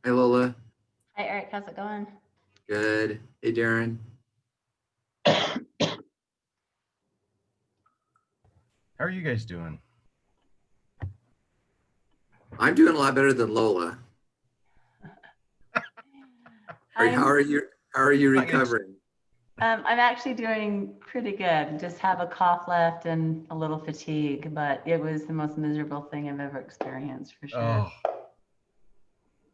Hi, Lola. Hi, Eric. How's it going? Good. Hey, Darren. How are you guys doing? I'm doing a lot better than Lola. How are you? How are you recovering? I'm actually doing pretty good. Just have a cough left and a little fatigue, but it was the most miserable thing I've ever experienced for sure. Oh,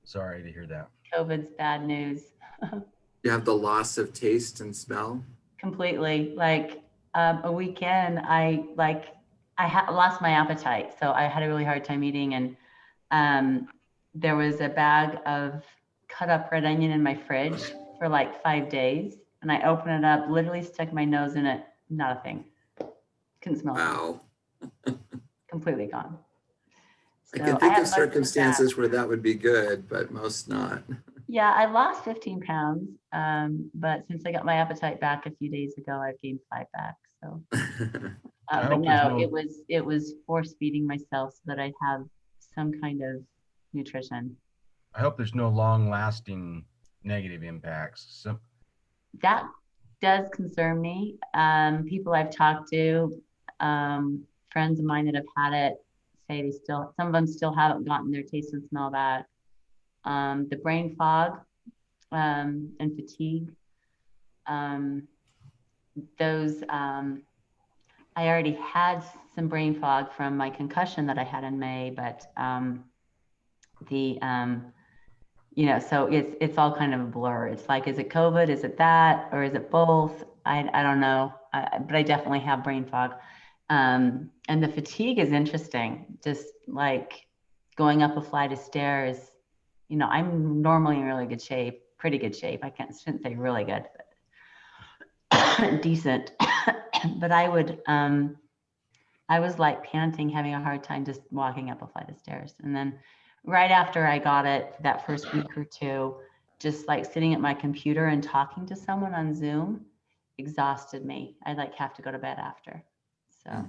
sorry to hear that. COVID's bad news. You have the loss of taste and smell? Completely. Like a weekend, I lost my appetite, so I had a really hard time eating. And there was a bag of cut up red onion in my fridge for like 5 days. And I opened it up, literally stuck my nose in it, not a thing. Couldn't smell it. Wow. Completely gone. I So can think have of circumstances where that would be good, but most not. Yeah, I lost 15 pounds, but since I got my appetite back a few days ago, I've gained 5 back. So, but no, it was force feeding myself so that I have some kind of nutrition. I hope there's no long-lasting negative impacts. That does concern me. People I've talked to, friends of mine that have had it, say some of them still haven't gotten their taste and smell back. The brain fog and fatigue, I already had some brain fog from my concussion that I had in May, but so it's all kind of a blur. It's like, is it COVID? Is it that? Or is it both? I don't know, but I definitely have brain fog. And the fatigue is interesting. Just like going up a flight of stairs, I'm normally in really good shape, pretty good shape. Shouldn't say really good, but decent. But I was like panting, having a hard time just walking up a flight of stairs. And then right after I got it, that first week or two, just like sitting at my computer and talking to someone on Zoom exhausted me. I'd like have to go to bed after. So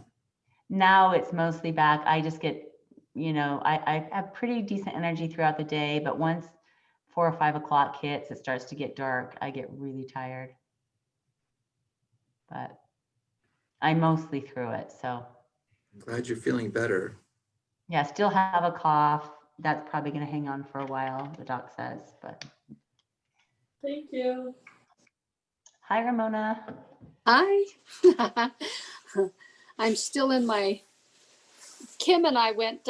now it's mostly back. I just get, I have pretty decent energy throughout the day, but once 4 or 5 o'clock hits, it starts to get dark. I get really tired. But I'm mostly through it. So I'm glad you're feeling better. Yeah, still have a cough. That's probably going to hang on for a while, the doc says, but. Thank you. Hi, Ramona. Hi. I'm still in Kim and I went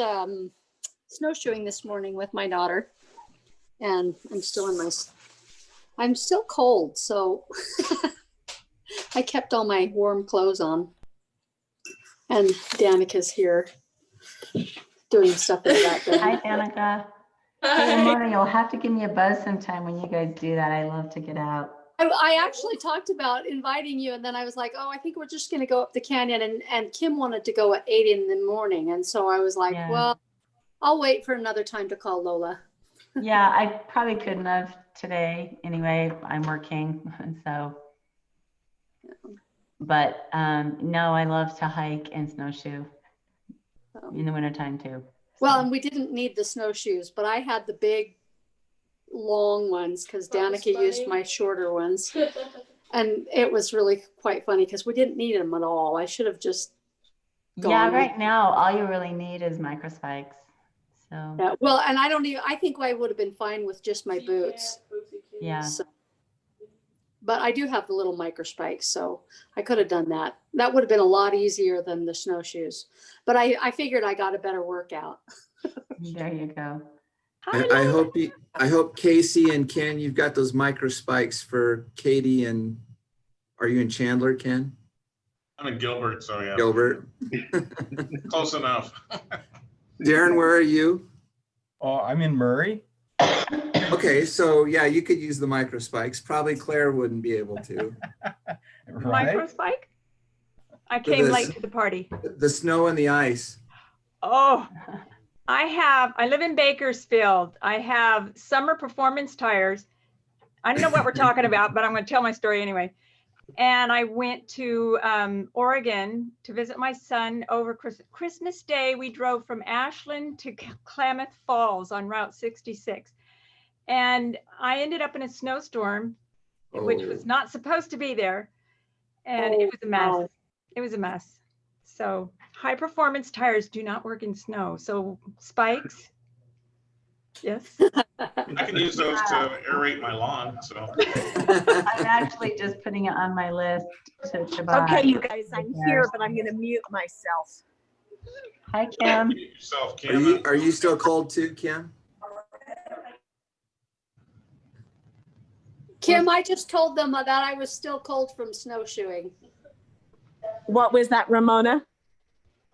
snowshoeing this morning with my daughter, and I'm still cold, so I kept all my warm clothes on. And Danica's here doing stuff in the background. Hi, Danica. Hey, Ramona, you'll have to give me a buzz sometime when you guys do that. I love to get out. I actually talked about inviting you, and then I was like, oh, I think we're just going to go up the canyon. And Kim wanted to go at 8 in the morning. And so I was like, well, I'll wait for another time to call Lola. Yeah, I probably couldn't have today. Anyway, I'm working. So, but no, I love to hike and snowshoe in the wintertime too. Well, and we didn't need the snowshoes, but I had the big long ones because Danica used my shorter ones. And it was really quite funny because we didn't need them at all. I should have just gone. Yeah, right now all you really need is micro spikes. So yeah, well, and I think I would have been fine with just my boots. Yeah. So, but I do have the little micro spikes, so I could have done that. That would have been a lot easier than the snowshoes. But I figured I got a better workout. There you go. I hope Casey and Ken, you've got those micro spikes for Katie, and are you in Chandler, Ken? I'm in Gilbert, so yeah. Gilbert. Close enough. Darren, where are you? Oh, I'm in Murray. Okay, so yeah, you could use the micro spikes. Probably Claire wouldn't be able to. Right? Micro spike? I came late to the party. The snow and the ice. Oh, I live in Bakersfield. I have summer performance tires. I don't know what we're talking about, but I'm going to tell my story anyway. And I went to Oregon to visit my son over Christmas Day. We drove from Ashland to Klamath Falls on Route 66. And I ended up in a snowstorm, which was Oh. not supposed to be there. And it was a mess. wow. It was a mess. So high performance tires do not work in snow. So spikes. Yes. I can use those to aerate my lawn, so. I'm actually just putting it on my list to buy. Okay, you guys, I'm Yes. here, but I'm gonna mute myself. Hi, Kim. Mute yourself, Are Kim. you still cold too, Kim? Kim, I just told them that I was still cold from snowshoeing. What was that, Ramona?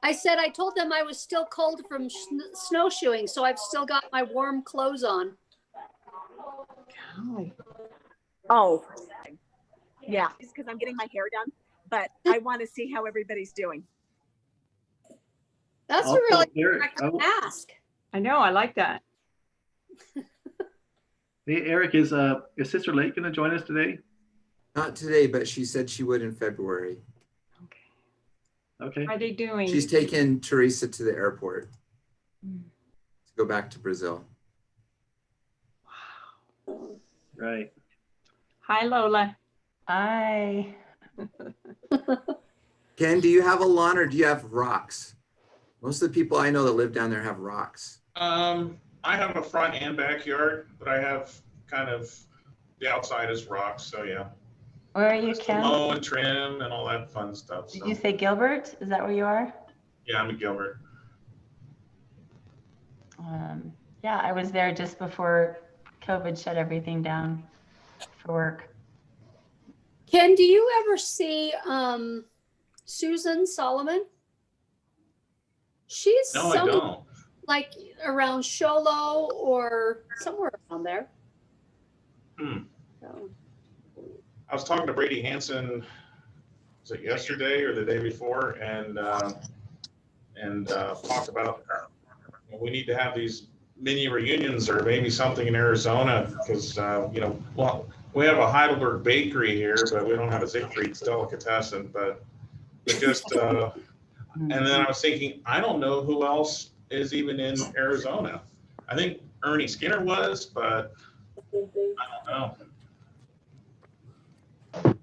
I said I told them I was still cold from snowshoeing, so I've still got my warm clothes on. Oh, yeah, it's because I'm getting my hair done, but I want to see how everybody's doing. That's a Also, really Eric, good ask. I know. I like that. hey, Eric, is Sister Lake going to join us today? Not today, but she said she would in February. Okay. How are they doing? She's taking Teresa to the airport to go back to Brazil. Right. Hi, Lola. Hi. Ken, do you have a lawn or do you have rocks? Most of the people I know that live down there have rocks. I have a front and backyard, but I have kind of, the outside is rocks, so yeah. Where are you, Kim? Mow and trim and all that fun stuff. Did So. you say Gilbert? Is that where you are? Yeah, I'm in Gilbert. Yeah, I was there just before COVID shut everything down for work. Ken, do you ever see Susan Solomon? She's No, I don't. like around Sholo or somewhere around there. Hmm. So, I was talking to Brady Hansen, was it yesterday or the day before, and talked about we need to have these mini reunions or maybe something in Arizona because well, we have a Heidelberg bakery here, but we don't have a Siegfried's delicatessen. But just and then I was thinking, I don't know who else is even in Arizona. I think Ernie Skinner was, but I don't know.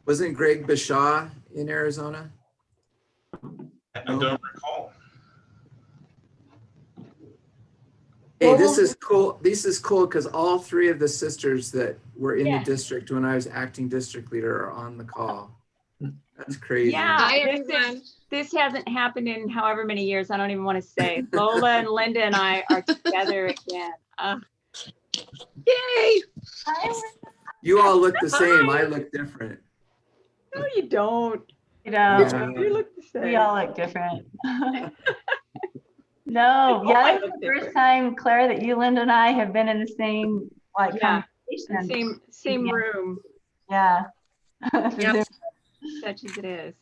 Wasn't Greg Bashaw in Arizona? I don't recall. Hey, this is cool. This is cool because all three of the sisters that were in the district when I was acting district leader are on the call. That's crazy. Yeah, Hi, this hasn't happened in however many years. I don't even want to say. Lola and Linda and I are together again. Yay! You all look the same. I look different. No, you don't. You know, Yeah. You look the same. we all look different. No, Oh, yeah, I it's look the first different. time, Claire, that you, Linda, and I have been in the same Yeah, conversation. same Yeah. room, Yeah. Yep. such as it is.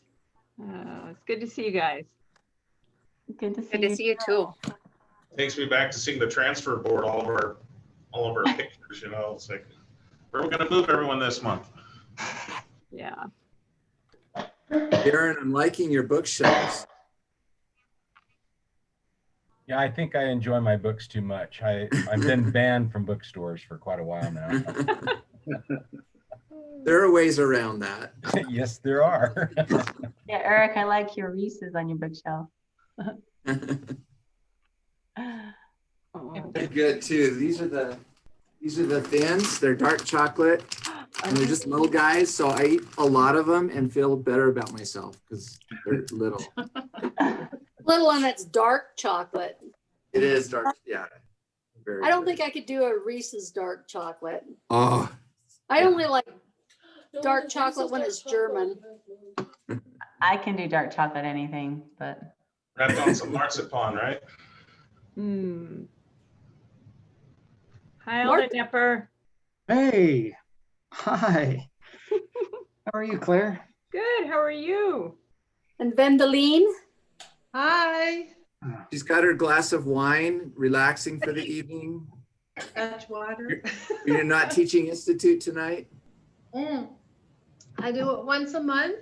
It's good to see you guys. Good to see Good you. to see you too. Takes me back to seeing the transfer board, all of our pictures. It's like, where are we going to move everyone this month? Yeah. Darren, I'm liking your bookshelves. Yeah, I think I enjoy my books too much. I've been banned from bookstores for quite a while now. There are ways around that. Yes, there are. Yeah, Eric, I like your Reese's on your bookshelf. They're good too. These are the thins. They're dark chocolate, and they're just little guys. So I eat a lot of them and feel better about myself because they're little. little and it's dark chocolate. It is dark. Yeah. Very I don't good. think I could do a Reese's dark chocolate. Oh, I only like dark chocolate when it's German. I can do dark chocolate anything, but Wrapped on some marzipan, right? Hi, Mark- Alda Nipper. Hey, hi. How are you, Claire? Good. How are you? And Vendeline. Hi. she's got her glass of wine, relaxing for the evening. Fetch water. You're not teaching institute tonight? I do it once a month.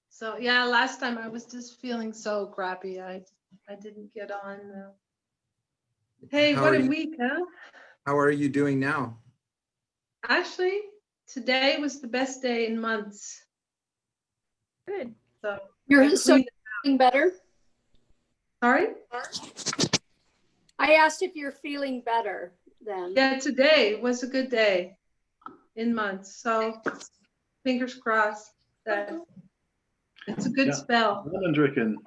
So yeah, last time I was just feeling so crappy. I I didn't get on. Hey, How what are a you- week, huh? How are you doing now? Actually, today was the best day in months. Good. So You're I so cleaned- feeling better? sorry? I asked if you're feeling better then. Yeah, today was a good day in months. So fingers crossed that it's a good Yeah. spell. Dricken.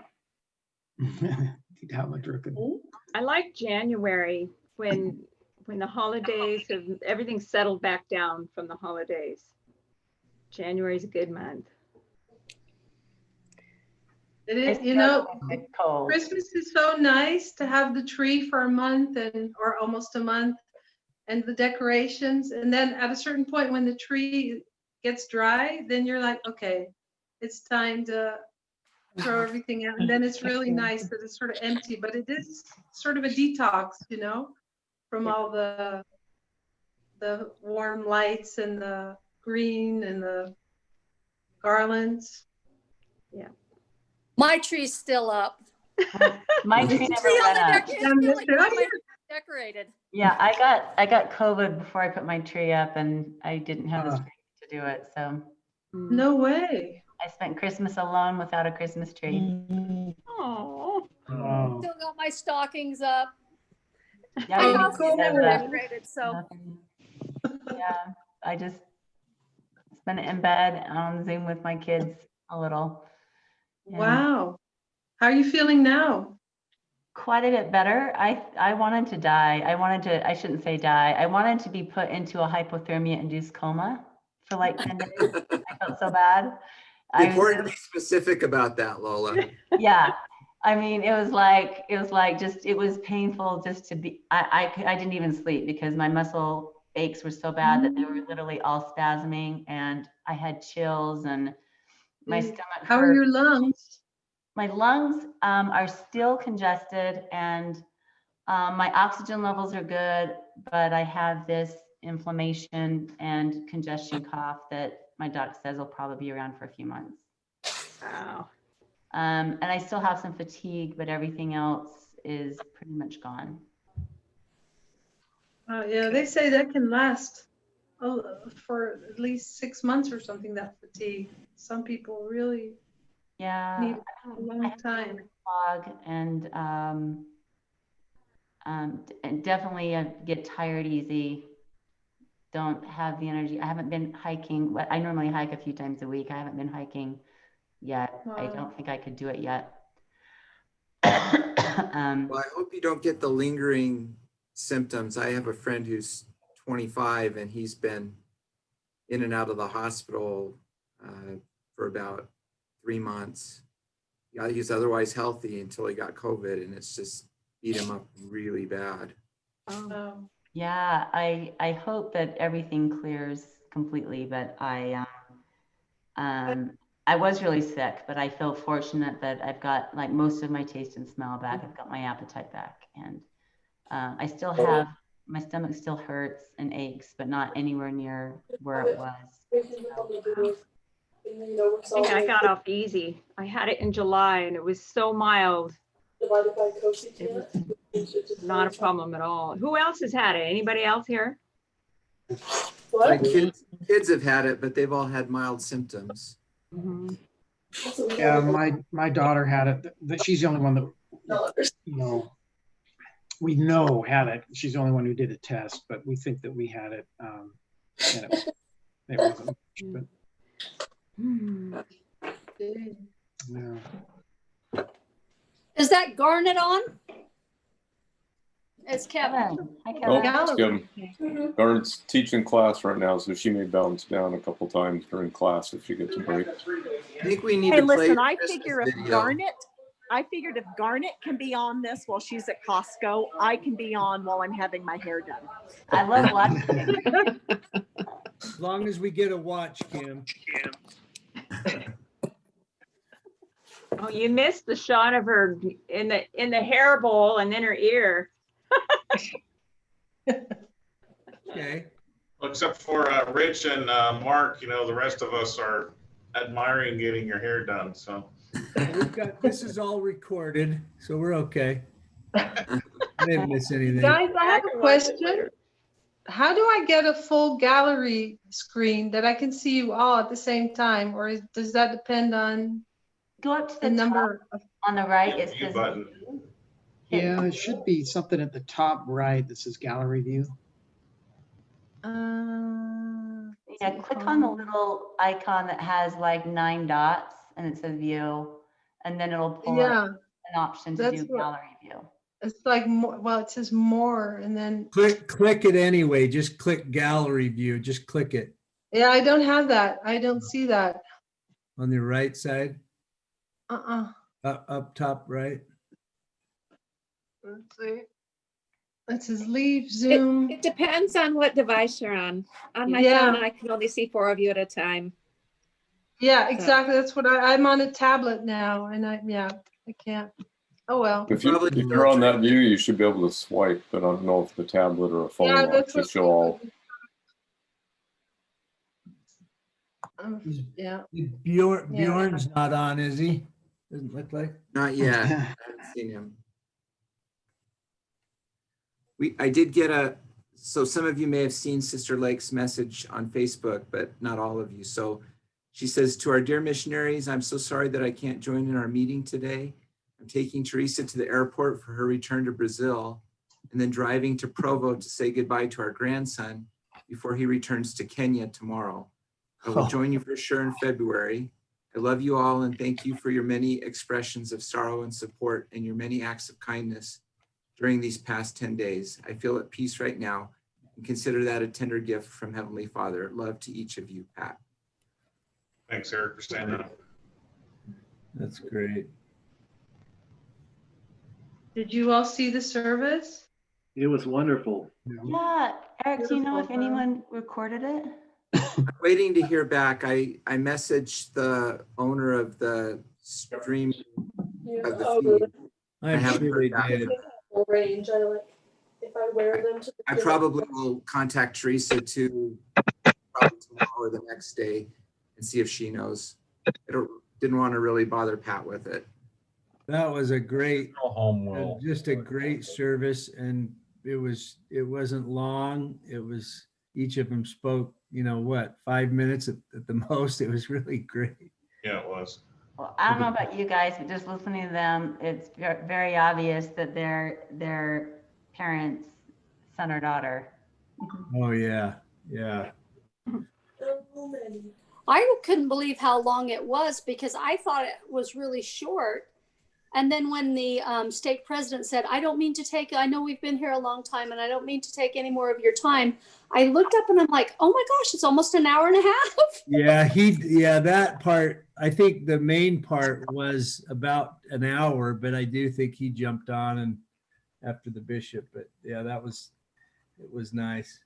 Die Hammer-Drücken. I like January when the holidays have everything settled back down from the holidays. January is a good month. It is, you know, It's cold. Christmas is so nice to have the tree for a month or almost a month and the decorations. And then at a certain point when the tree gets dry, then you're like, okay, it's time to throw everything out. And then it's really nice that it's sort of empty, but it is sort of a detox, you know, from all the warm lights and the green and the garlands. Yeah. My tree's still up. My tree never went up. Decorated. Yeah, I got COVID before I put my tree up, and I didn't have the strength to do it. So No way. I spent Christmas alone without a Christmas tree. Oh. Wow. Still got my stockings up. Yeah, My you house can is see that. decorated, so Nothing. Yeah, I just spent it in bed on Zoom with my kids a little. And Wow. How are you feeling now? quite a bit better. I wanted to die. I shouldn't say die. I wanted to be put into a hypothermia-induced coma for like 10 days. I felt so bad. Important to be specific about that, Lola. Yeah. I mean, it was painful just to be, I didn't even sleep because my muscle aches were so bad that they were literally all spasming and I had chills and my stomach How are hurt. your lungs? My lungs are still congested and my oxygen levels are good, but I have this inflammation and congestion cough that my doc says will probably be around for a few months. Wow. And I still have some fatigue, but everything else is pretty much gone. Yeah, they say that can last for at least 6 months or something, that fatigue. Some people really Yeah, need a long time. fog and definitely get tired easy. Don't have the energy. I haven't been hiking. I normally hike a few times a week. I haven't been hiking yet. Wow. I don't think I could do it yet. Well, I hope you don't get the lingering symptoms. I have a friend who's 25 and he's been in and out of the hospital for about 3 months. Yeah, he's otherwise healthy until he got COVID, and it's just beat him up really bad. Oh. Yeah, I hope that everything clears completely, but I was really sick, but I feel fortunate that I've got like most of my taste and smell back. I've got my appetite back, and I still have, my stomach still hurts and aches, but not anywhere near where it was. I think I got off easy. I had it in July and it was so mild. It was not a problem at all. Who else has had it? Anybody else here? My kids have had it, but they've all had mild symptoms. Mm-hmm. Yeah, my daughter had it. She's the only one that, we know had it. She's the only one who did a test, but we think that we had it. And it wasn't much, but yeah. Is that Garnet on? It's Kevin. Hi, Oh, Kevin. it's Kim. Garnet's teaching class right now, so she may bounce down a couple times during class if she gets a break. I think we need Hey, to play listen, I Christmas figure if video. Garnet can be on this while she's at Costco, I can be on while I'm having my hair done. I love watching it. As long as we get a watch, Kim. Oh, you missed the shot of her in the hair bowl and then her ear. Okay. Well, except for Rich and Mark, the rest of us are admiring getting your hair done. So This is all recorded, so we're okay. I didn't miss anything. Guys, I have a question. How do I get a full gallery screen that I can see you all at the same time? Or does that depend on Go up to the the number? on the right. It View says button. Yeah, it should be something at the top right that says gallery view. yeah. Click on the little icon that has like 9 dots, and it says view, and then it'll pull up Yeah, an option to that's do what gallery view. it's like. More, well, it says more, and then Click it anyway. Just click gallery view. Just click it yeah, I don't have that. I don't see that. on the right side, Uh-uh. up top right. Let's see. It says leave Zoom. It depends on what device you're on. On my Yeah. phone, I can only see 4 of you at a time. Yeah, exactly. That's what I'm on a tablet now, and I can't. Oh well. If you're on that view, you should be able to swipe, but I don't know if the tablet or a phone Yeah, wants that's to what show all. Yeah. Bjorn's not on, is he? Doesn't look like. Not yet. I haven't seen him. I did get so some of you may have seen Sister Lake's message on Facebook, but not all of you. So she says, to our dear missionaries, I'm so sorry that I can't join in our meeting today. I'm taking Teresa to the airport for her return to Brazil and then driving to Provo to say goodbye to our grandson before he returns to Kenya tomorrow. I will join you for sure in February. I love you all and thank you for your many expressions of sorrow and support and your many acts of kindness during these past 10 days. I feel at peace right now and consider that a tender gift from Heavenly Father. Love to each of you, Pat. Thanks, Eric, for saying that. That's great. Did you all see the service? It was wonderful. Yeah, Eric, do you know if anyone recorded it? I'm waiting to hear back. I messaged the owner of the stream of the feed. I'm haven't sure heard they back. did. Range. I like if I wear them to the I gym. probably will contact Teresa too, probably tomorrow or the next day and see if she knows. Didn't want to really bother Pat with it. That was a great, Home will. just a great service, and it wasn't long. It was, each of them spoke, 5 minutes at the most. It was really great. Yeah, it was. Well, I don't know about you guys, but just listening to them, it's very obvious that they're parents, son or daughter. Oh yeah, yeah. I couldn't believe how long it was because I thought it was really short. And then when the stake president said, I don't mean to take, I know we've been here a long time and I don't mean to take any more of your time. I looked up and I'm like, oh my gosh, it's almost an hour and a half. Yeah, that part, I think the main part was about an hour, but I do think he jumped on and after the bishop, but yeah, it was nice.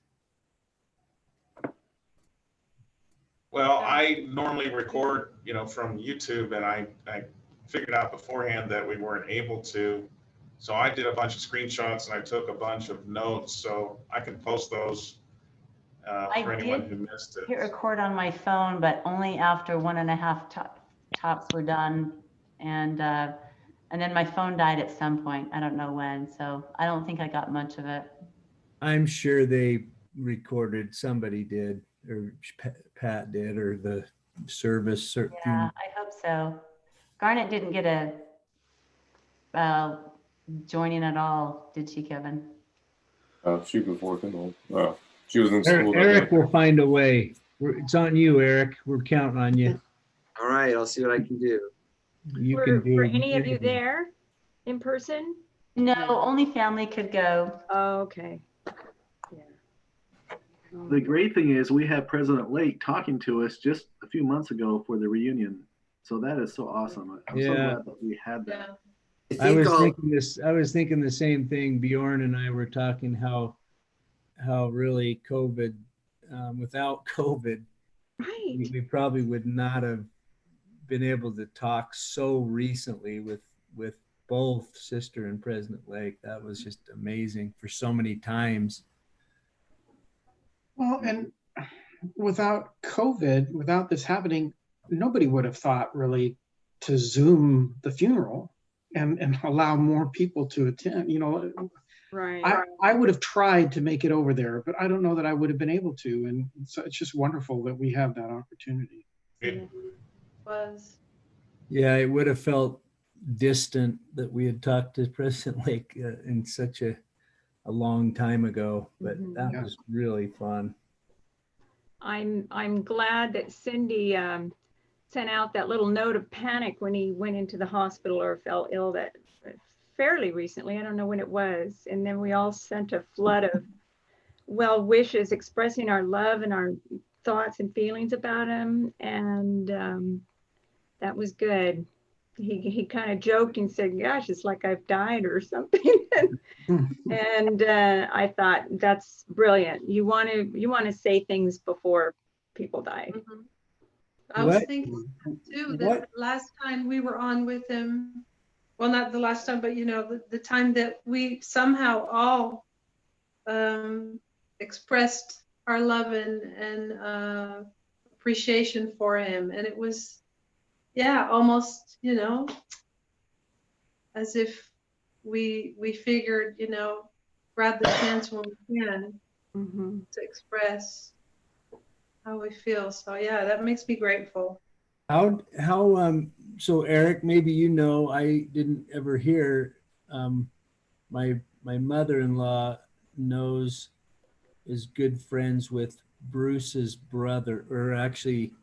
Well, I normally record, from YouTube, and I figured out beforehand that we weren't able to. So I did a bunch of screenshots and I took a bunch of notes, so I can post those for anyone who missed it. Hit record on my phone, but only after 1.5 tops were done. And then my phone died at some point. I don't know when, so I don't think I got much of it. I'm sure they recorded, somebody did, or Pat did, or the service. Yeah, I hope so. Garnet didn't get a joining at all, did she, Kevin? She was working on. Well, she was in school. Eric will find a way. It's on you, Eric. We're counting on you. All right, I'll see what I can do. You can do. Were any of you there in person? No, only family could go. Oh, okay. The great thing is we had President Lake talking to us just a few months ago for the reunion. So that is so awesome. I'm so glad that we had that. I was thinking the same thing. Bjorn and I were talking how really COVID, without COVID, right, we probably would not have been able to talk so recently with both Sister and President Lake. That was just amazing for so many times. Well, and without COVID, without this happening, nobody would have thought really to Zoom the funeral and allow more people to attend. You know, Right. I would have tried to make it over there, but I don't know that I would have been able to. And so it's just wonderful that we have that opportunity. It was. Yeah, it would have felt distant that we had talked to President Lake in such a long time ago, but that was really fun. I'm glad that Cindy sent out that little note of panic when he went into the hospital or fell ill that fairly recently. I don't know when it was. And then we all sent a flood of well wishes expressing our love and our thoughts and feelings about him. And that was good. He kind of joked and said, gosh, it's like I've died or something. And I thought that's brilliant. You want to say things before people die. I was thinking too that last time we were on with him, well, not the last time, but you know, the time that we somehow all expressed our love and appreciation for him, and it was, yeah, almost, you know, as if we figured, you know, grab the chance when we can to express how we feel. So yeah, that makes me grateful. How so Eric, maybe you know, I didn't ever hear, my mother-in-law is good friends with Bruce's brother, or actually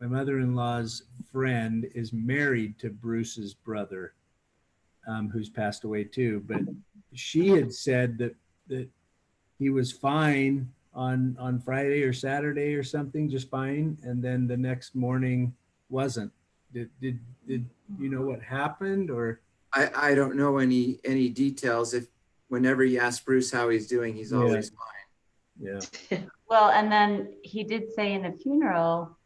my mother-in-law's friend is married to Bruce's brother, who's passed away too. But she had said that he was fine on Friday or Saturday or something, just fine, and then the next morning wasn't. Did you know what happened? Or I don't know any details. If whenever you ask Bruce how he's doing, he's always fine. Yeah. Well, and then he did say in the funeral,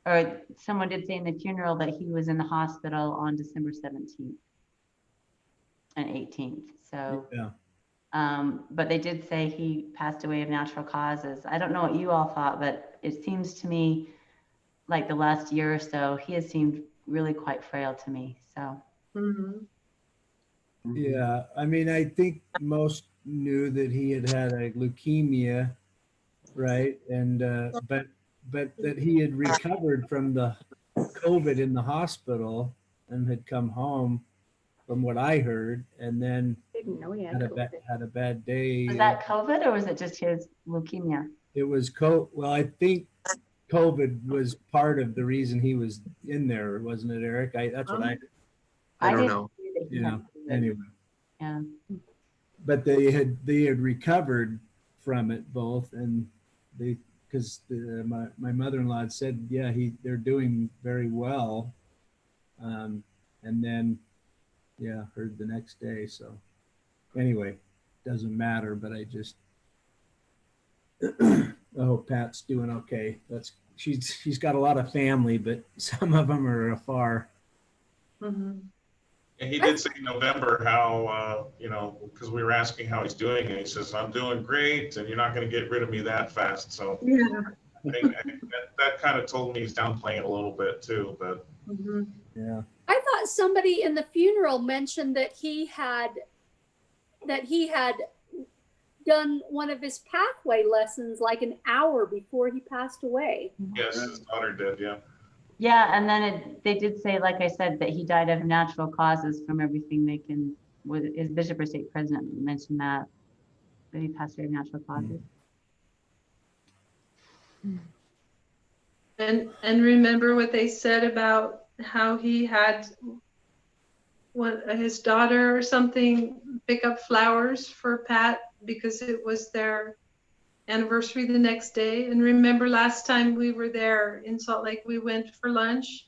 or someone did say in the funeral, that he was in the hospital on December 17th and 18th. So, yeah. But they did say he passed away of natural causes. I don't know what you all thought, but it seems to me like the last year or so, he has seemed really quite frail to me. So. Yeah, I mean, I think most knew that he had a leukemia, right? And but that he had recovered from the COVID in the hospital and had come home, from what I heard, and then Didn't know he had had a bad day. Was that COVID or was it just his leukemia? It was well, I think COVID was part of the reason he was in there, wasn't it, Eric? That's what I don't know. Yeah. Anyway. Yeah. But they had recovered from it both, and because my mother-in-law said, yeah, they're doing very well, and then heard the next day. So anyway, doesn't matter. But I just I hope Pat's doing okay. She's got a lot of family, but some of them are afar. And he did say in November how, you know, because we were asking how he's doing, and he says, I'm doing great, and you're not going to get rid of me that fast. So yeah, I think that kind of told me he's downplaying it a little bit too. But yeah, I thought somebody in the funeral mentioned that he had done one of his pathway lessons like an hour before he passed away. yes, his daughter did, yeah. Yeah, and then they did say, like I said, that he died of natural causes from everything they can. His bishop or stake president mentioned that he passed away of natural causes. and remember what they said about how he had his daughter or something pick up flowers for Pat because it was their anniversary the next day. And remember last time we were there in Salt Lake, we went for lunch.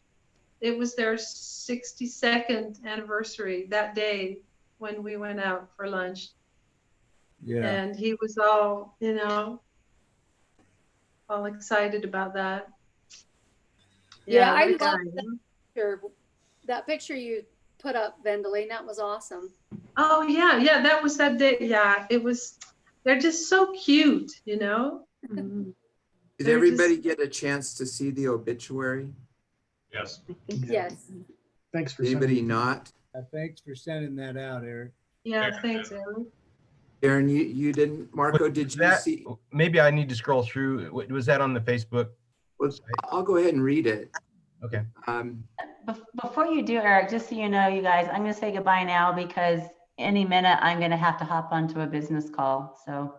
It was their 62nd anniversary that day when we went out for lunch. Yeah. And he was all, you know, all excited about that. Yeah, I what a love guy. that picture you put up, Vendaline. That was awesome. Oh yeah, that was that day. Yeah, it was. They're just so cute, you know. Did everybody get a chance to see the obituary? Yes. Yes. Thanks for Anybody sending. not? Thanks for sending that out, Eric. Yeah, thanks, Aaron. Aaron, you didn't, Marco, did you that, see? maybe I need to scroll through. Was that on the Facebook? Well, I'll go ahead and read it. Okay. Before you do, Eric, just so you know, you guys, I'm going to say goodbye now because any minute I'm going to have to hop onto a business call. So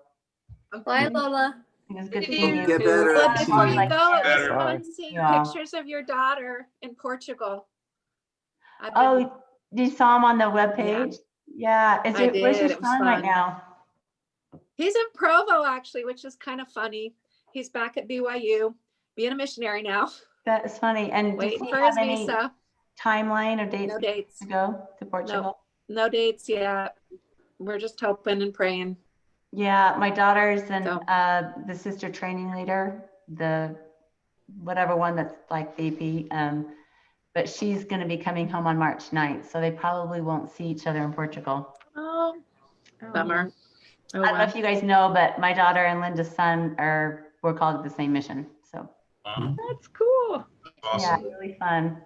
Bye, Lola. it was good Thank seeing you. you. Get better. But before you Like, go, it was Better. fun seeing Yeah. pictures of your daughter in Portugal. I've been- Oh, you saw him on the webpage? Yeah. Is I it, where's your did. It was son right fun. now? He's in Provo, actually, which is kind of funny. He's back at BYU, being a missionary now, That is funny. And does waiting he for have his any visa. timeline or dates No dates. to go to Portugal? No dates yet. We're just hoping and praying. Yeah, my daughter's and So. the sister training leader, the whatever one that's like VP, but she's going to be coming home on March 9th, so they probably won't see each other in Portugal. Oh, bummer. Oh, I don't know well. if you guys know, but my daughter and Linda's son were called to the same mission. So That's cool. Awesome. yeah, really fun.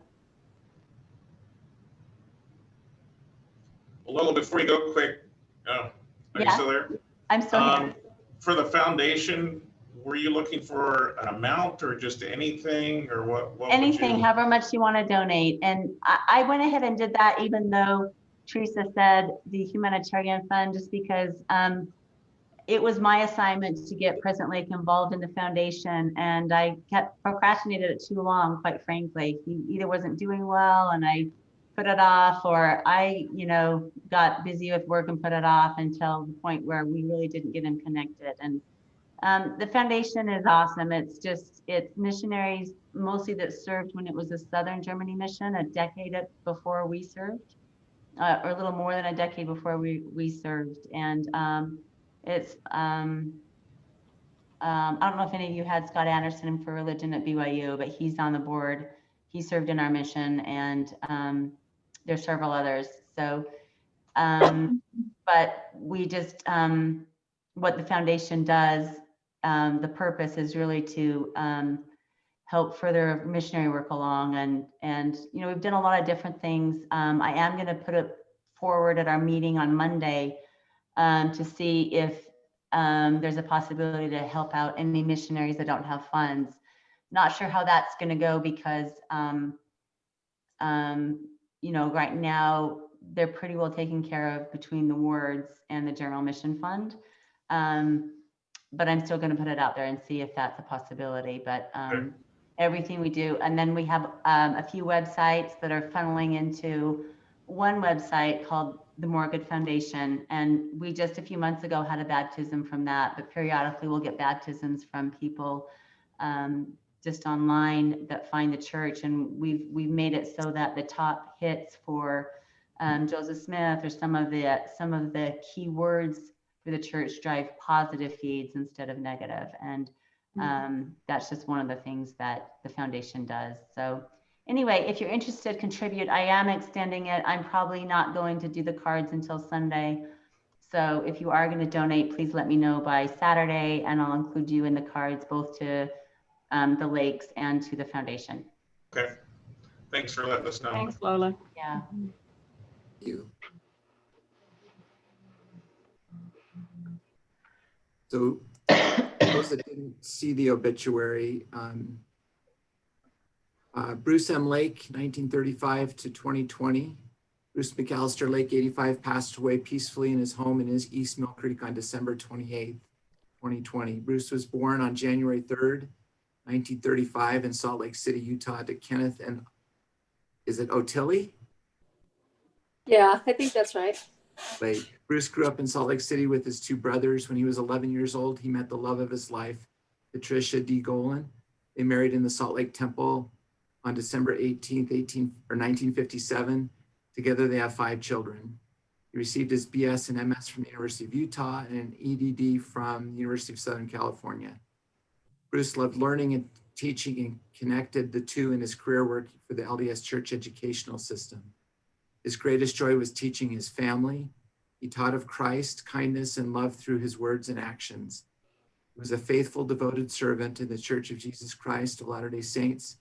Well, Lola, before you go, quick, are you Yeah. still there? I'm still here. For the foundation, were you looking for an amount or just anything, or what would Anything, you? however much you want to donate. And I went ahead and did that, even though Teresa said the humanitarian fund, just because it was my assignment to get President Lake involved in the foundation. And I kept procrastinated it too long, quite frankly. He either wasn't doing well and I put it off, or I, got busy with work and put it off until the point where we really didn't get him connected. And the foundation is awesome. It's missionaries mostly that served when it was a Southern Germany mission, a decade before we served, or a little more than a decade before we served. And I don't know if any of you had Scott Anderson for religion at BYU, but he's on the board. He served in our mission, and there's several others. So, but we just, what the foundation does, the purpose is really to help further missionary work along. And we've done a lot of different things. I am going to put it forward at our meeting on Monday to see if there's a possibility to help out any missionaries that don't have funds. Not sure how that's going to go because, right now they're pretty well taken care of between the wards and the General Mission Fund. But I'm still going to put it out there and see if that's a possibility. But everything we do, and then we have a few websites that are funneling into one website called the Morgan Foundation. And we just a few months ago had a baptism from that, but periodically we'll get baptisms from people just online that find the church. And we've made it so that the top hits for Joseph Smith or some of the key words for the church drive positive feeds instead of negative. And that's just one of the things that the foundation does. So anyway, if you're interested, contribute. I am extending it. I'm probably not going to do the cards until Sunday. So if you are going to donate, please let me know by Saturday, and I'll include you in the cards, both to the lakes and to the foundation. Okay. Thanks for letting us know. Thanks, Lola. Yeah. Thank you. So those that didn't see the obituary, Bruce M. Lake, 1935 to 2020. Bruce McAllister Lake, 85, passed away peacefully in his home in East Mill Creek on December 28th, 2020. Bruce was born on January 3rd, 1935 in Salt Lake City, Utah, to Kenneth and, is it Otillie? Yeah, I think that's right. Lake. Bruce grew up in Salt Lake City with his two brothers. When he was 11 years old, he met the love of his life, Patricia D. Golan. They married in the Salt Lake Temple on December 18th, 1957. Together they have 5 children. He received his BS and MS from the University of Utah and an EDD from the University of Southern California. Bruce loved learning and teaching and connected the two in his career working for the LDS Church educational system. His greatest joy was teaching his family. He taught of Christ, kindness, and love through his words and actions. He was a faithful, devoted servant in the Church of Jesus Christ of Latter-day Saints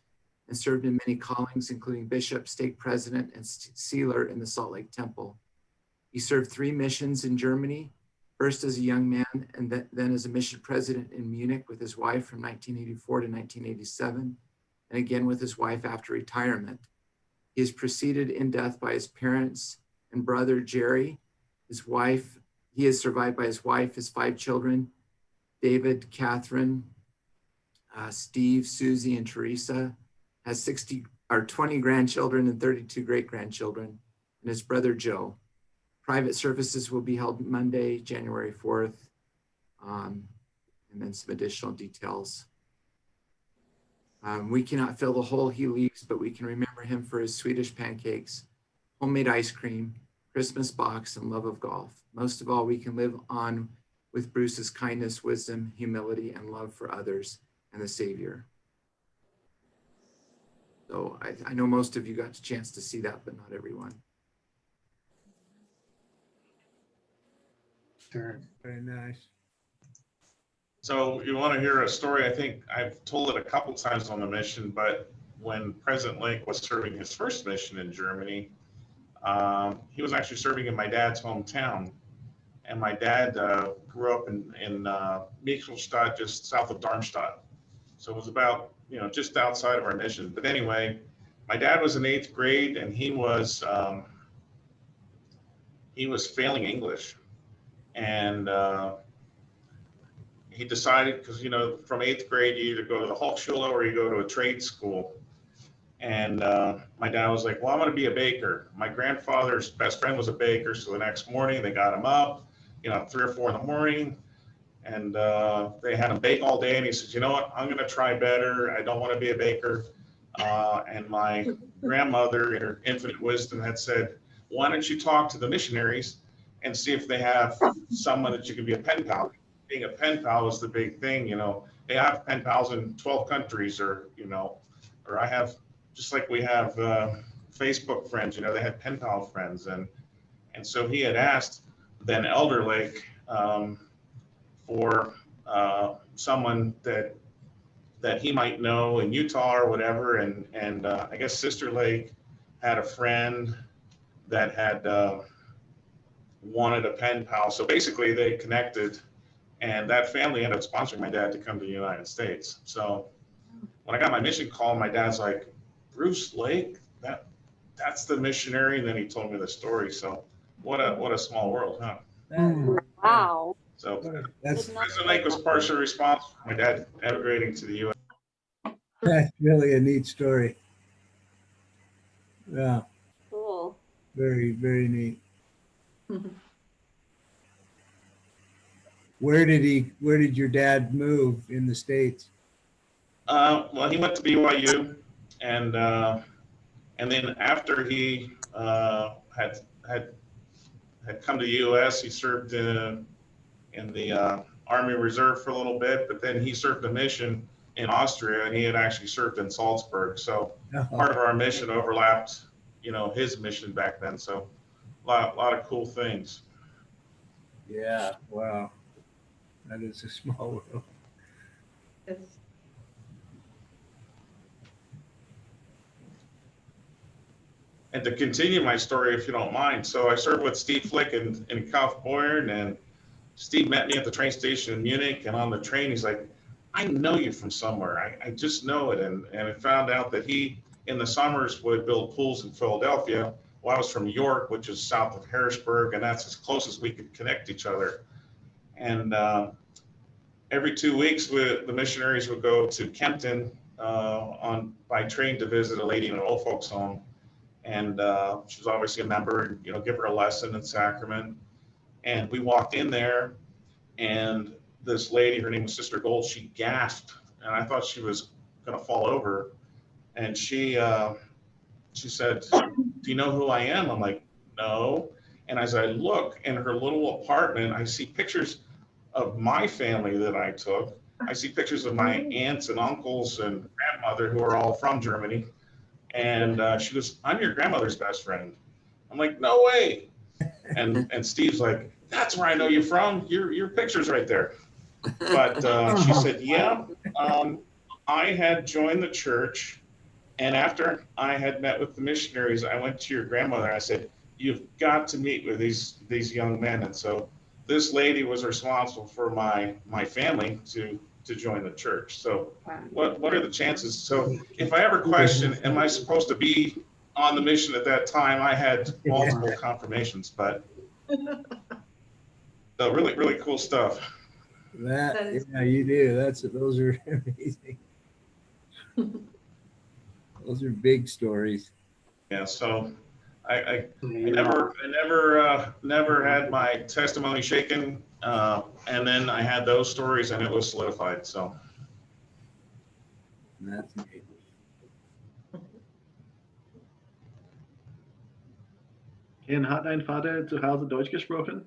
and served in many callings, including bishop, stake president, and sealer in the Salt Lake Temple. He served 3 missions in Germany, first as a young man and then as a mission president in Munich with his wife from 1984 to 1987, and again with his wife after retirement. He is preceded in death by his parents and brother Jerry, his wife. He is survived by his wife, his 5 children, David, Catherine, Steve, Susie, and Teresa, has 20 grandchildren and 32 great-grandchildren, and his brother Joe. Private services will be held Monday, January 4th, and then some additional details. We cannot fill the hole he leaves, but we can remember him for his Swedish pancakes, homemade ice cream, Christmas box, and love of golf. Most of all, we can live on with Bruce's kindness, wisdom, humility, and love for others and the Savior. So I know most of you got a chance to see that, but not everyone. Sure. Very nice. So you want to hear a story? I think I've told it a couple times on the mission, but when President Lake was serving his first mission in Germany, he was actually serving in my dad's hometown. And my dad grew up in Michelstadt, just south of Darmstadt. So it was about, just outside of our mission. But anyway, my dad was in 8th grade and he was failing English. And he decided, because, from 8th grade, you either go to the Hochschule or you go to a trade school. And my dad was like, well, I'm going to be a baker. My grandfather's best friend was a baker. So the next morning they got him up, 3 or 4 in the morning. And they had him bake all day. And he says, you know what, I'm going to try better. I don't want to be a baker. And my grandmother, in her infinite wisdom, had said, why don't you talk to the missionaries and see if they have someone that you can be a pen pal. Being a pen pal is the big thing, They have pen pals in 12 countries, or I have, just like we have Facebook friends, they had pen pal friends. And so he had asked then Elder Lake for someone that he might know in Utah or whatever. And I guess Sister Lake had a friend that had wanted a pen pal. So basically they connected, and that family ended up sponsoring my dad to come to the United States. So when I got my mission call, my dad's like, Bruce Lake, that's the missionary. And then he told me the story. So what a small world, huh? Wow. So President Lake was partially responsible for my dad emigrating to the U.S. That's really a neat story. Yeah. Cool. Very, very neat. Where did your dad move in the States? Well, he went to BYU, and then after he had come to the U.S., he served in the Army Reserve for a little bit, but then he served a mission in Austria, and he had actually served in Salzburg. So part of our mission overlapped, his mission back then. So a lot of cool things. Yeah. Wow. That is a small world. Yes. And to continue my story, if you don't mind. So I served with Steve Flick in Kaufbeuren, and Steve met me at the train station in Munich, and on the train, he's like, I know you from somewhere. I just know it. And I found out that he, in the summers, would build pools in Philadelphia. Well, I was from York, which is south of Harrisburg, and that's as close as we could connect each other. And every 2 weeks, the missionaries would go to Kempton by train to visit a lady in an old folks home. And she was obviously a member, and give her a lesson in sacrament. And we walked in there, and this lady, her name was Sister Gold, she gasped, and I thought she was going to fall over. And she said, do you know who I am? I'm like, no. And as I look in her little apartment, I see pictures of my family that I took. I see pictures of my aunts and uncles and grandmother who are all from Germany. And she goes, I'm your grandmother's best friend. I'm like, no way. And Steve's like, that's where I know you from. Your picture's right there. But she said, yeah, I had joined the church And after I had met with the missionaries, I went to your grandmother. I said, "You've got to meet with these young men." And so this lady was responsible for my family to join the church. So what are the chances? So if I ever question, am I supposed to be on the mission at that time? I had multiple confirmations, but so really, really cool stuff. That, yeah, you do. Those are amazing. Those are big stories. Yeah, so I never had my testimony shaken, and then I had those stories, and it was solidified. So That's neat. Ken, hat dein Vater zu Hause Deutsch gesprochen?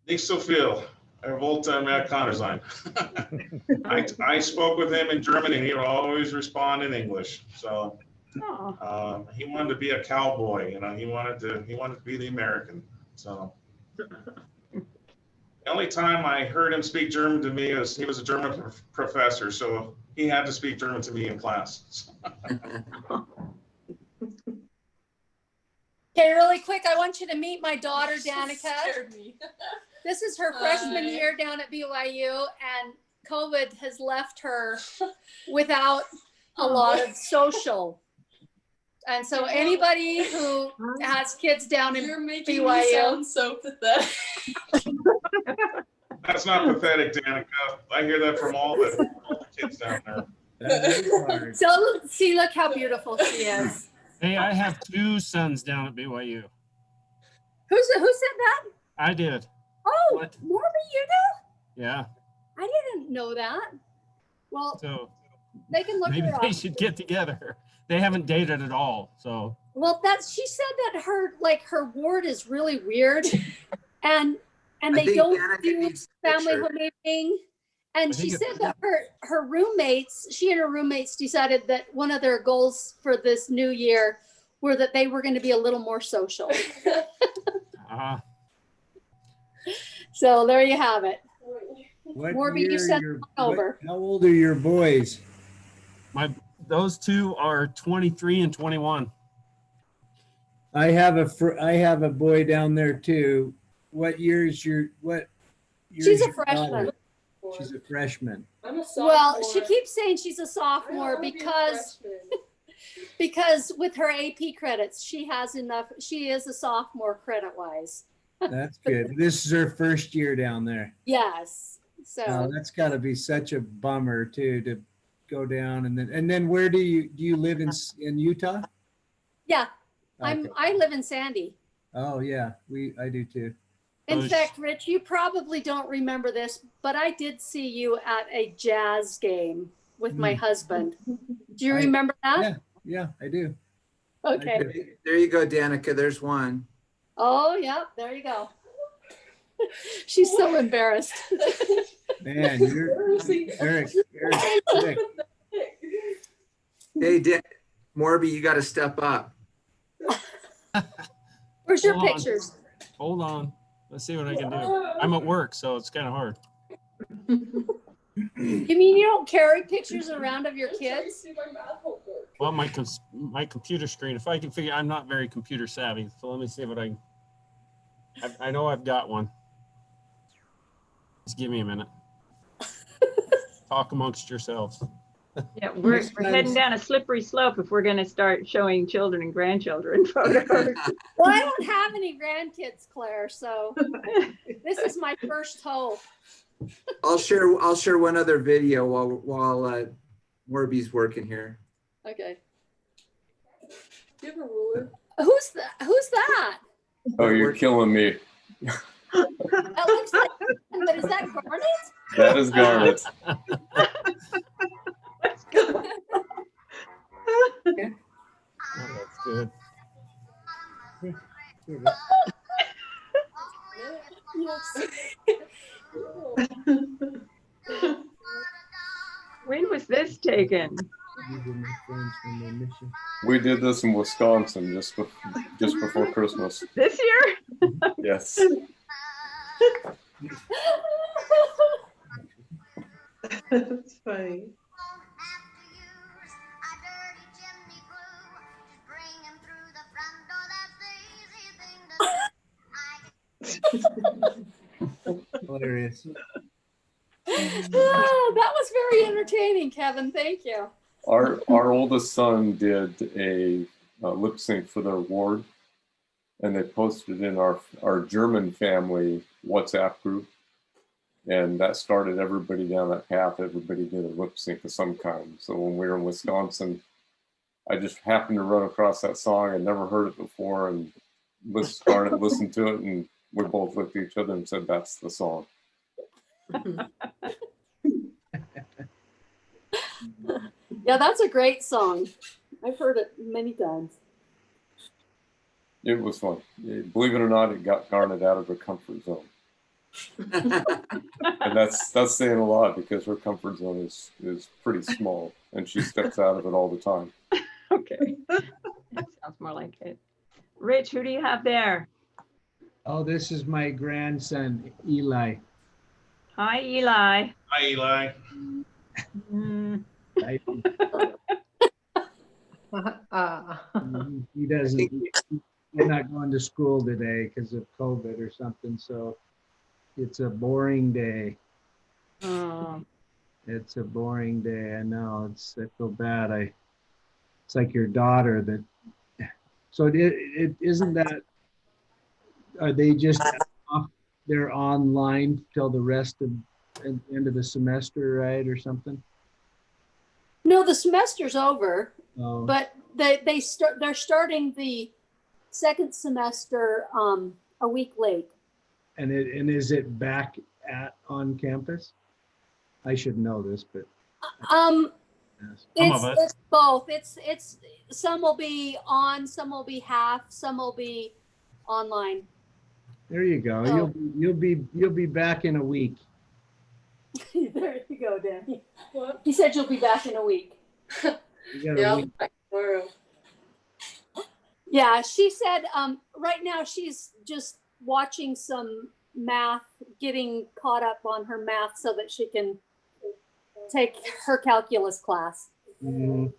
Nicht so viel. Wollte Amerikaner sein. I spoke with him in German, and he would always respond in English. So he wanted to be a cowboy. You know, he wanted to be the American. So the only time I heard him speak German to me is he was a German professor, so he had to speak German to me in class. Okay, really quick, I want you to meet my daughter, Danica. This is her freshman year down at BYU, and COVID has left her without a lot of social. And so anybody who has kids down in BYU. Me sound so pathetic. That's not pathetic, Danica. I hear that from all the kids down there. So see, look how beautiful she is. Hey, I have 2 sons down at BYU. Who said that? I did. Oh, What? Morby, you do? Yeah. I didn't know that. Well, So they can look maybe her they up. should get together. They haven't dated at all. So Well, she said that her ward is really weird, and they think don't Danica do needs a family picture. homemaking. And I she think said that she and her roommates decided that one of their goals for this new year were that they were going to be a little more social. So there you have it. What Morby, you year sent your- them over. How old are your boys? those 2 are 23 and 21. I have a boy down there too. What year is your She's a your daughter? freshman. She's a freshman. I'm a sophomore. Well, she keeps saying she's a sophomore because with her AP credits, she has enough. She is a sophomore credit-wise. That's good. This is her first year down there. Yes. So Oh, that's got to be such a bummer too, to go down and then where do you live in Utah? yeah, Okay. I live in Sandy. Oh yeah, I do too. In fact, Rich, you probably don't remember this, but I did see you at a jazz game with my husband. Do you remember that? Yeah, I do. Okay. There you go, Danica. There's one. Oh, yeah, there you go. She's so embarrassed. Man, you're Eric. Sick. Hey, Morby, you got to step up. Where's your Hold on. pictures? Hold on. Let's see what I can do. I'm at work, so it's kind of hard. You mean you don't carry pictures around of your kids? Well, my computer screen, if I can figure, I'm not very computer savvy. So let me see what I know I've got one. Just give me a minute. Talk amongst yourselves. Yeah, we're heading down a slippery slope if we're going to start showing children and grandchildren photos. Well, I don't have any grandkids, Claire, so this is my first hope. I'll share one other video while Morby's working here. Okay. Do you have a ruler? Who's that? Oh, you're killing me. That looks like, but is that Garnet? That is Garnet. Oh, that's good. When was this taken? We did this in Wisconsin just before Christmas. This year? Yes. That's funny. Hilarious. Oh, that was very entertaining, Kevin. Thank you. Our oldest son did a lip sync for their ward, and they posted in our German family WhatsApp group, and that started everybody down that path. Everybody did a lip sync of some kind. So when we were in Wisconsin, I just happened to run across that song. I'd never heard it before, and listened to it, and we both looked at each other and said, "That's the song." Yeah, that's a great song. I've heard it many times. It was fun. Believe it or not, it got Garnet out of her comfort zone. And that's saying a lot, because her comfort zone is pretty small, and she steps out of it all the time. Okay. That sounds more like it. Rich, who do you have there? Oh, this is my grandson, Eli. Hi, Eli. Hi, Eli. Mm, He doesn't, he's not going to school today because of COVID or something, so it's a boring day. oh, It's a boring day. I know. I feel bad. It's like your daughter that. So it isn't that. Are they just off? They're online till the rest of end of the semester, right, or something? No, the semester's over, Oh. but they're starting the second semester a week late. And is it back on campus? I should know this, but It's both. It's some will be on, some will be half, some will be online. there you go. Oh. You'll be back in a week. There you go, Danny. What? He said you'll be back in a week. You got a week. Back tomorrow. Yeah, she said right now she's just watching some math, getting caught up on her math so that she can take her calculus class. Mhm.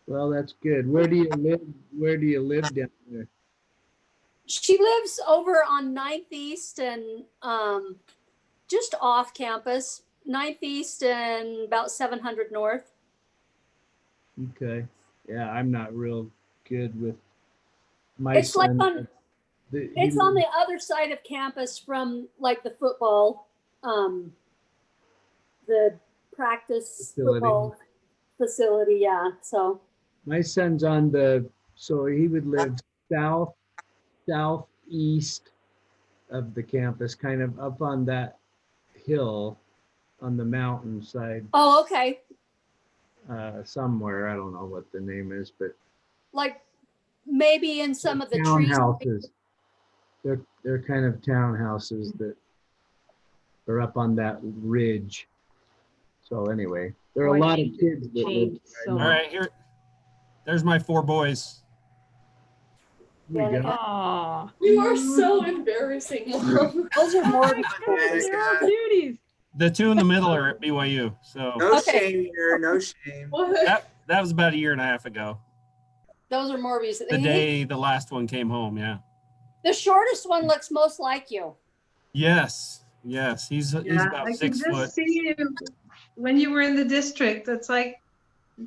Well, that's good. Where do you live? Where do you live down there? She lives over on 9th East and just off campus, 9th East and about 700 North. Okay. Yeah, I'm not real good with my It's like son. on it's on the other side of campus from like the football, the practice Facility. football facility. Yeah. So My son's so he would live southeast of the campus, kind of up on that hill on the mountainside, oh, okay. somewhere. I don't know what the name is, but Like maybe in some of the trees. townhouses. They're kind of townhouses that are up on that ridge. So anyway, there are a lot of kids that live. All right, here. There's my 4 boys. There you go. Aw. You are so embarrassing, Mom. Those are more. They're all beauties. The 2 in the middle are at BYU. So No shame here, no shame. that was about a year and a half ago. Those are Morbius. The day the last one came home. Yeah. The shortest one looks most like you. Yes. He's Yeah, about I 6 can foot. just see you when you were in the district. It's like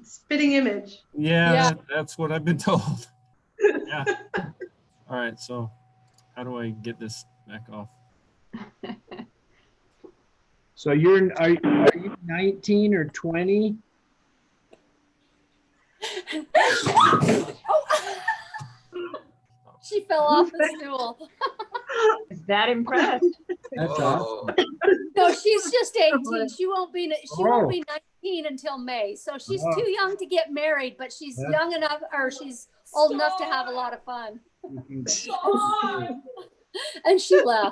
spitting image. Yeah. That's what I've been told. Yeah. All right. So how do I get this back off? So are you 19 or 20? She fell off the stool. Is that impressed? That's awesome. No, she's just 18. She won't be 19 until May. So she's Oh. too young to get married, but she's young enough, or she's old enough to have a lot of fun. And she laughed.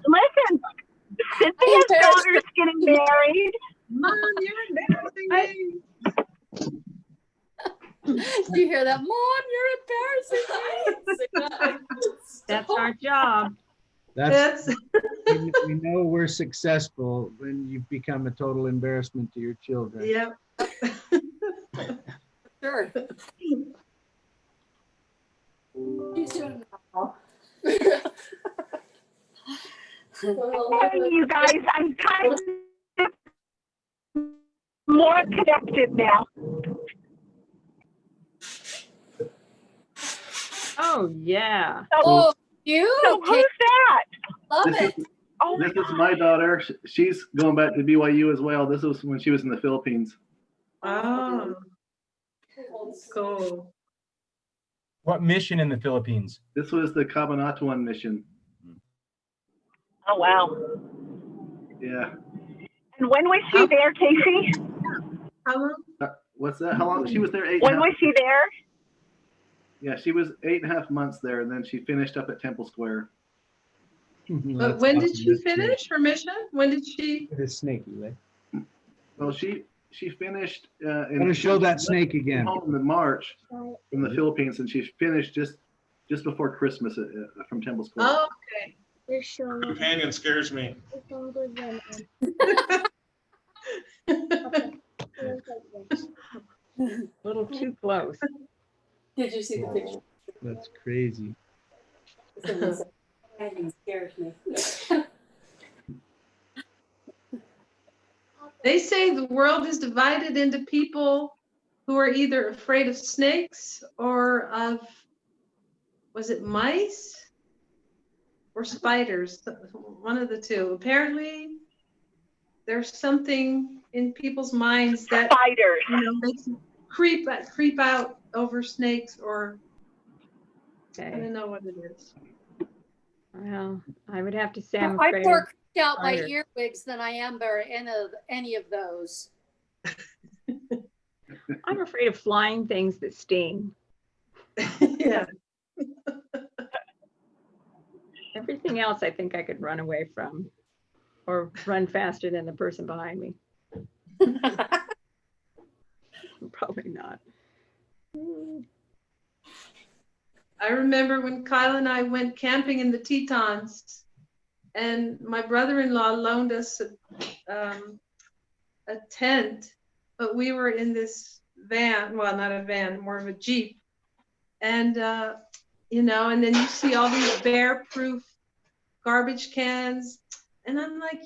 Listen, Cynthia's daughter's getting married. Mom, you're embarrassing me. Do you hear that? Mom, you're embarrassing me. That's our job. That's we know we're successful when you become a total embarrassment to your children. Yep. Sure. She's doing well. Hey, you guys, I'm kind of more connected now. Oh, yeah. Oh, you? So who's that? Love This it. Oh, This is my daughter. She's going back to BYU as well. This was when she was in the Philippines. Oh, cool. What mission in the Philippines? This was the Cabanatuan mission. oh wow. Yeah. And when was she there, Casey? How long? What's that? How long? She was there 8.5 When was she there? Yeah, she was 8.5 months there, and then she finished up at Temple Square. But when did she finish her mission? When did she? It is snaky, right? Well, she finished I'm gonna show that snake again. home in March from the Philippines, and she finished just before Christmas from Temple Square. Oh, okay. Companion scares me. A little too close. Did you see the picture? That's crazy. Anything scares me. They say the world is divided into people who are either afraid of snakes or of, was it mice or spiders? One of the two. Apparently, there's something in people's minds that Spiders. makes them creep out over snakes, or I Okay. don't know what it is. Well, I would have to say I'm I'm afraid. more creeped out by spiders. earwigs than I am by any of those. I'm afraid of flying things that sting. Yeah. Everything else I think I could run away from or run faster than the person behind me. Probably not. I remember when Kyle and I went camping in the Tetons, and my brother-in-law loaned us a tent, but we were in this van, well, not a van, more of a Jeep. And, and then you see all these bear-proof garbage cans. And I'm like,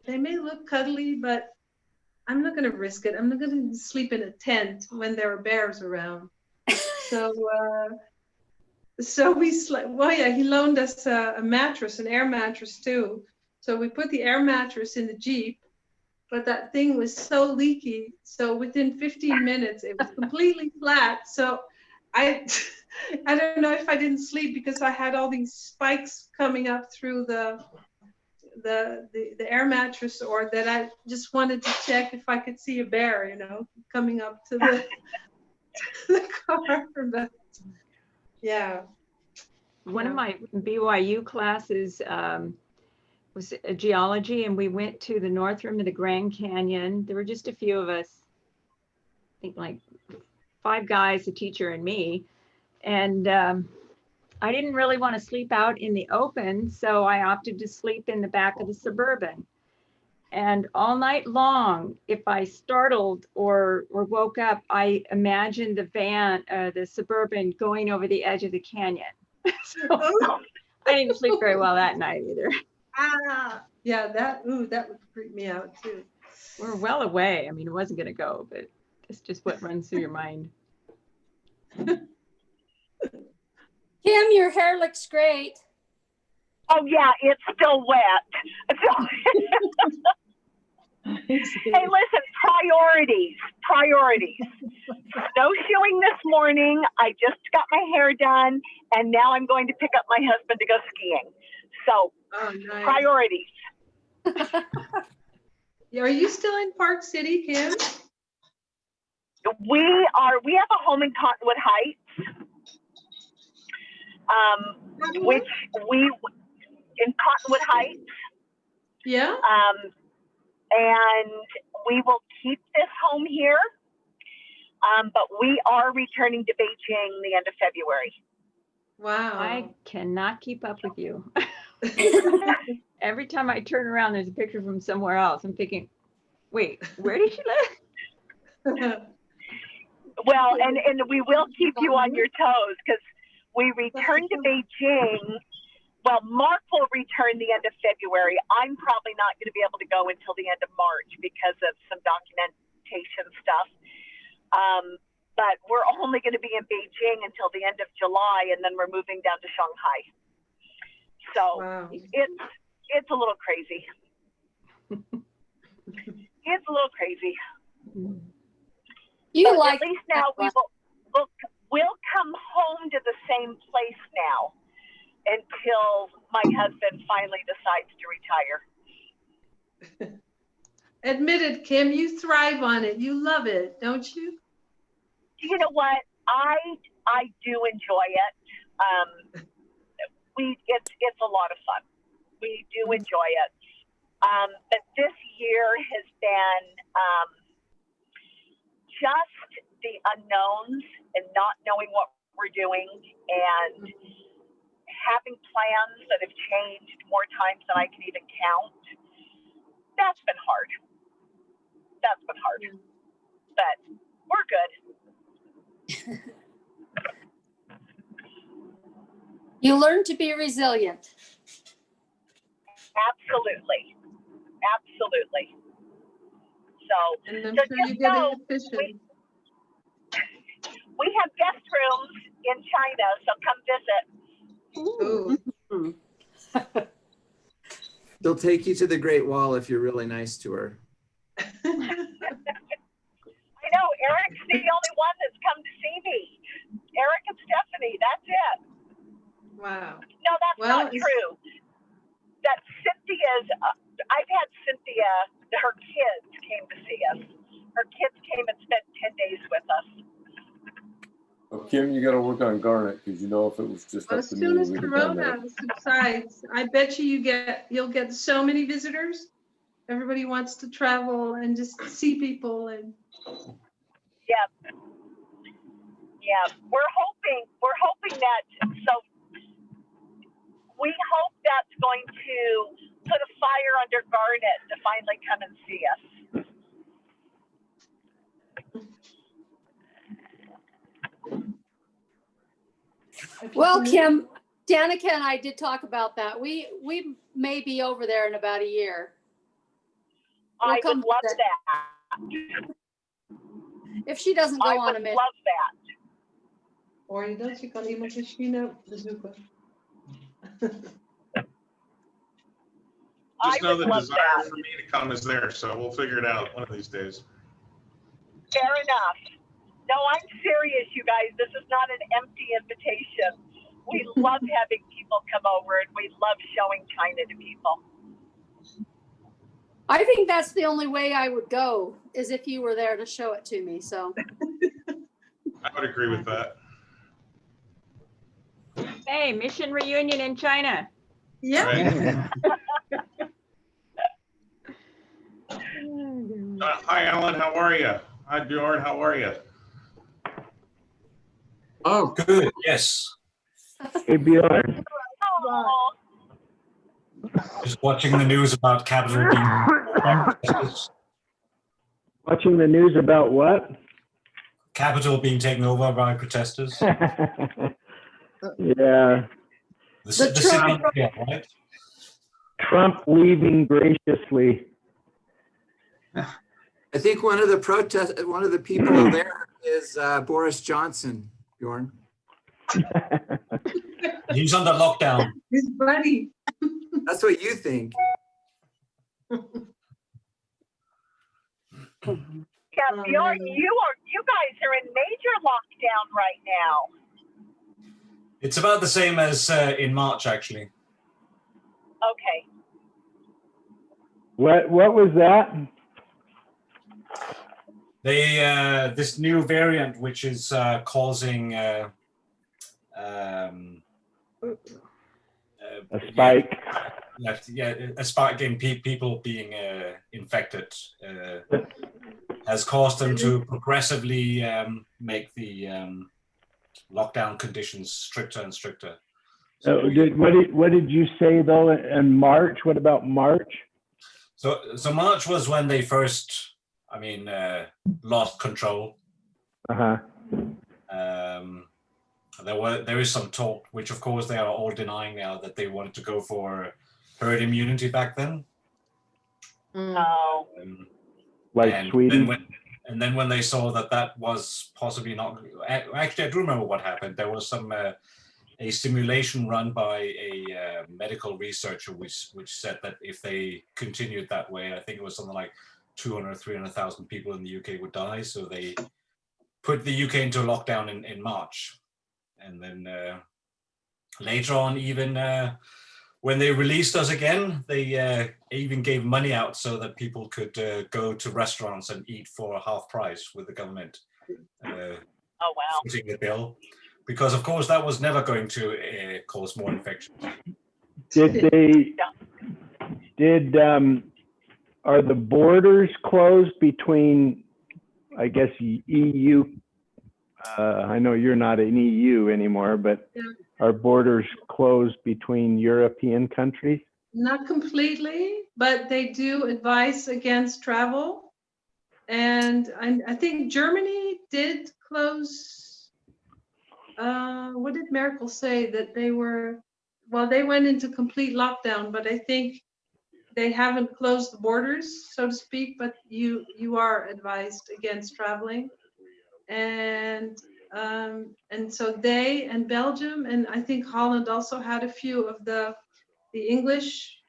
they may look cuddly, but I'm not going to risk it. I'm not going to sleep in a tent when there are bears around. So we slept. Well, yeah, he loaned us a mattress, an air mattress too. So we put the air mattress in the Jeep, but that thing was so leaky. So within 15 minutes, it was completely flat. So I don't know if I didn't sleep because I had all these spikes coming up through the air mattress, or that I just wanted to check if I could see a bear, coming up to the car. But yeah. One of my BYU classes was geology, and we went to the north rim of the Grand Canyon. There were just a few of us, I think like 5 guys, a teacher and me. And I didn't really want to sleep out in the open, so I opted to sleep in the back of the Suburban. And all night long, if I startled or woke up, I imagined the Suburban going over the edge of the canyon. So I didn't sleep very well that night either. Yeah, that would freak me out too. We're well away. I mean, it wasn't going to go, but it's just what runs through your mind. Kim, your hair looks great. Oh yeah, it's still wet. Hey, listen, priorities. Snowshoeing this morning. I just got my hair done, and now I'm going to pick up my husband to go skiing. So, nice. Priorities. Are you still in Park City, Kim? We have a home in Cottonwood Heights, which in Cottonwood Heights. Yeah. And we will keep this home here, but we are returning to Beijing the end of February. Wow. I cannot keep up with you. Every time I turn around, there's a picture from somewhere else. I'm thinking, wait, where did she live? Well, and we will keep you on your toes, because We return to Beijing. Well, Mark will return the end of February. I'm probably not going to be able to go until the end of March because of some documentation stuff. But we're only going to be in Beijing until the end of July, and then we're moving down to Shanghai. So Wow. it's a little crazy. It's a little crazy. You but like at least now we'll come home to the same place now until my husband finally decides to retire. Admit it, Kim, you thrive on it. You love it, don't you? You know what? I do enjoy it. It's a lot of fun. We do enjoy it. But this year has been just the unknowns and not knowing what we're doing and having plans that have changed more times than I can even count. That's been hard. But we're good. You learn to be resilient. Absolutely. So, And I'm so sure just you get know efficient. we have guest rooms in China, so come visit. Ooh. She'll take you to the Great Wall if you're really nice to her. I know Eric's the only one that's come to see me. Eric and Stephanie, that's it. Wow. No, that's not true. That Cynthia's, I've had Cynthia, her kids came to see us. Her kids came and spent 10 days with us. Well, Kim, you got to work on Garnet because if it was just As up to soon me, as we'd have done Corona that. subsides, I bet you'll get so many visitors. Everybody wants to travel and just see people and. Yeah. We're hoping that, so we hope that's going to put a fire under Garnet to finally come and see us. Well, Kim, Danica and I did talk about that. We may be over there in about a year. I would love that. If she doesn't go on a mission. I would love that. Or je dat, je kan iemand in China bezoeken. Just know the desire for me to come is there, so we'll figure it out one of these days. Fair enough. No, I'm serious, you guys. This is not an empty invitation. We love having people come over and we love showing China to people. I think that's the only way I would go is if you were there to show it to me. So I would agree with that. Hey, mission reunion in China. Yeah. Hi, Alan. How are you? Hi, Bjorn. How are you? Oh, good. Yes. Hey, Bjorn. Oh. Just watching the news about Capitol being Watching the news about what? Capitol being taken over by protesters. Yeah. The city, yeah, right? Trump leaving graciously. I think one of the people there is Boris Johnson, Bjorn. He's under lockdown. His buddy. That's what you think. Yeah, Bjorn, you guys are in major lockdown right now. It's about the same as in March, actually. Okay. What was that? They this new variant, which is causing a spike. A spike in people being infected has caused them to progressively make the lockdown conditions stricter and stricter. So what did you say though in March? What about March? So March was when they first, lost control. Uh-huh. There is some talk, which of course they are all denying now, that they wanted to go for herd immunity back then. Oh. Like And Sweden? then when they saw that that was possibly not, actually I do remember what happened. There was some a simulation run by a medical researcher which said that if they continued that way, I think it was something like 200, 300,000 people in the UK would die. So they put the UK into lockdown in March. And then later on, even when they released us again, they even gave money out so that people could go to restaurants and eat for half price with the government Oh, wow. footing the bill. Because of course that was never going to cause more infections. Are the borders closed between, I guess, EU? I know you're not in EU anymore, but are borders closed between European countries? Not completely, but they do advise against travel. And I think Germany did close. What did Merkel say? That they were, well, they went into complete lockdown, but I think they haven't closed the borders, so to speak, but you are advised against traveling. And so they and Belgium, and I think Holland also had a few of the English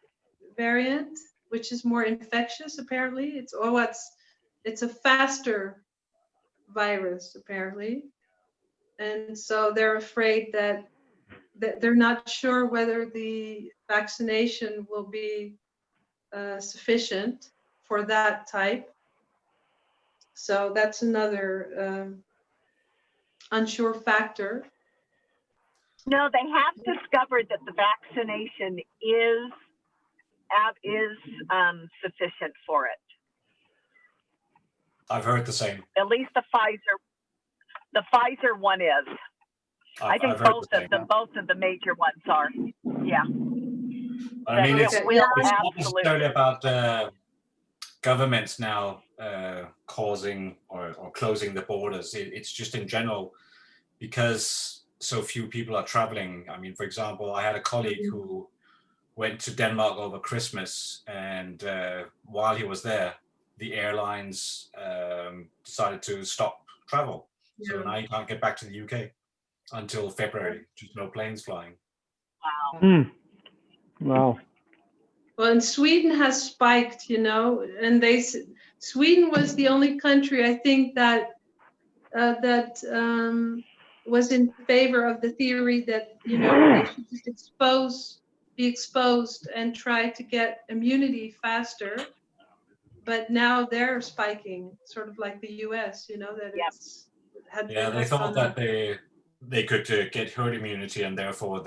variant, which is more infectious apparently. It's a faster virus apparently. And so they're afraid that they're not sure whether the vaccination will be sufficient for that type. So that's another unsure factor. No, they have discovered that the vaccination is sufficient for it. I've heard the same. At least the Pfizer one is. I think both of the major ones are. Yeah. I mean, it's not absolutely. necessarily about governments now causing or closing the borders. It's just in general because so few people are traveling. I mean, for example, I had a colleague who went to Denmark over Christmas, and while he was there, the airlines decided to stop travel. So now you can't get back to the UK until February. Just no planes flying. Wow. Wow. Well, and Sweden has spiked, and Sweden was the only country I think that was in favor of the theory that they should just be exposed and try to get immunity faster. But now they're spiking, sort of like the US, that it's had. Yeah, they thought that they could get herd immunity, and therefore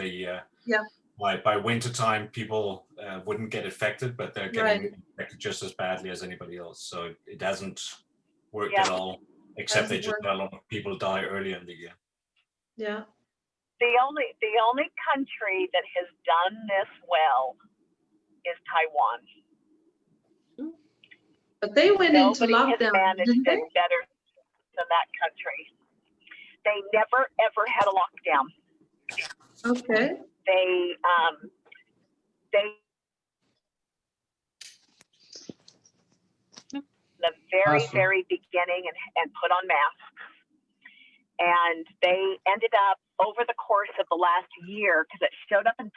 by winter time people wouldn't get infected, but they're getting infected just as badly as anybody else. So it hasn't worked at all, except they just had a lot of people die earlier in the year. Yeah. The only country that has done this well is Taiwan. But they went into lockdown. Has managed it better than that country. They never ever had a lockdown. Okay. They the very beginning and put on masks, and they ended up over the course of the last year, because it showed up in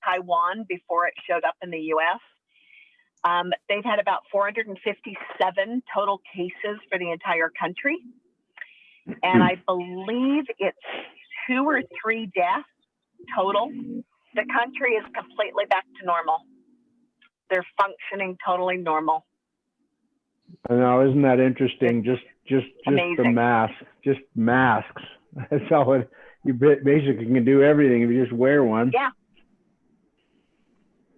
Taiwan before it showed up in the US. They've had about 457 total cases for the entire country. And I believe it's 2 or 3 deaths total. The country is completely back to normal. They're functioning totally normal. I know, isn't that interesting? Just the mask, just masks. That's all it. You basically can do everything if you just wear one. Yeah.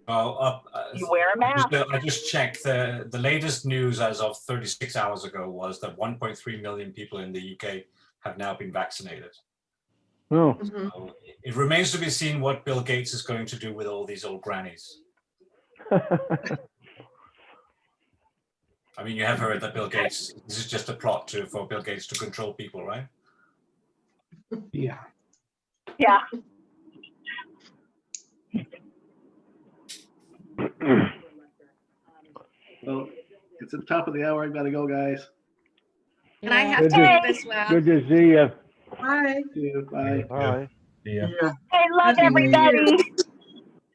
Well, you wear a mask. I just checked the latest news as of 36 hours ago was that 1.3 million people in the UK have now been vaccinated. Oh. So it remains to be seen what Bill Gates is going to do with all these old grannies. I mean, you have heard that Bill Gates, this is just a plot for Bill Gates to control people, right? Yeah. Yeah. Well, it's at the top of the hour. I gotta go, guys. And I have Good to to, leave as well. good to see you. Bye. See you. Bye. Bye. See ya. Yeah. Hey, love Happy New Year. everybody.